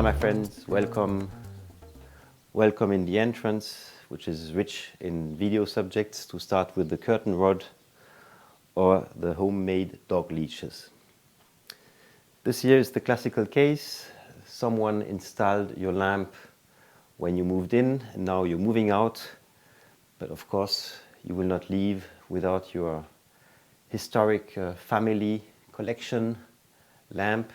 Hi my friends, welcome in the entrance, which is rich in video subjects, to start with the curtain rod or the homemade dog leashes. This here is the classical case. Someone installed your lamp when you moved in and now you're moving out, but of course you will not leave without your historic family collection lamp.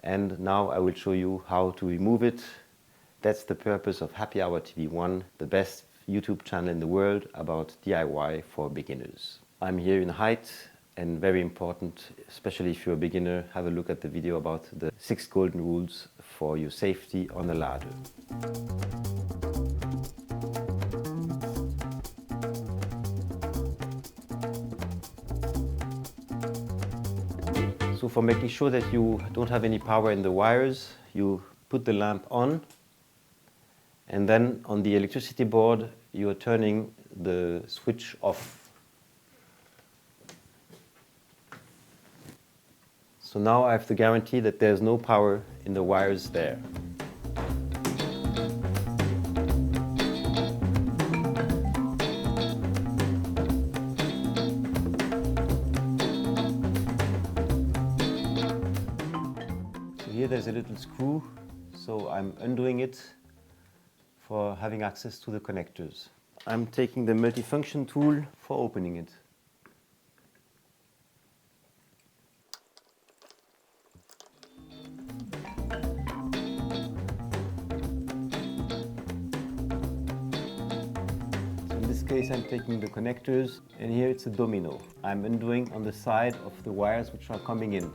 And now I will show you how to remove it. That's the purpose of Happy Hour TV1, the best YouTube channel in the world about DIY for beginners. I'm here in height, and very important, especially if you're a beginner, have a look at the video about the 6 golden rules for your safety on a ladder. So for making sure that you don't have any power in the wires, you put the lamp on, and then on the electricity board you are turning the switch off. So now I have the guarantee that there's no power in the wires there. Here there's a little screw, so I'm undoing it for having access to the connectors. I'm taking the multifunction tool for opening it. So in this case I'm taking the connectors, and here it's a domino. I'm undoing on the side of the wires which are coming in.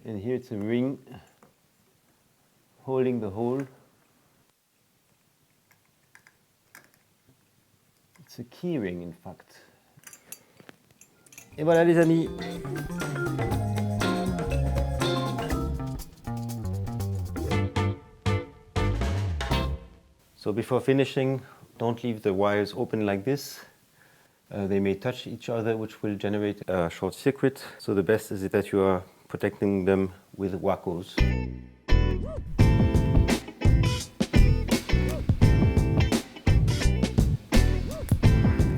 And here it's a ring holding the hole. It's a key ring in fact. Et voilà les amis. So before finishing, don't leave the wires open like this. They may touch each other, which will generate a short circuit. So the best is that you are protecting them with wackos.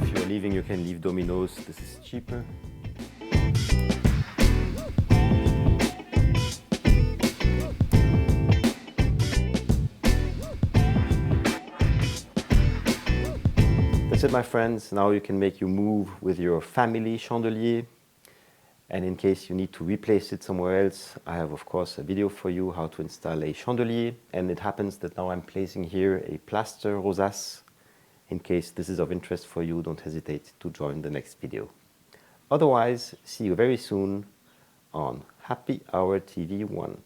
If you're leaving, you can leave dominoes. This is cheaper. That's it, my friends. Now you can make your move with your family chandelier. And in case you need to replace it somewhere else, I have of course a video for you how to install a chandelier. And it happens that now I'm placing here a plaster rosace. In case this is of interest for you, don't hesitate to join the next video. Otherwise, see you very soon on Happy Hour TV1.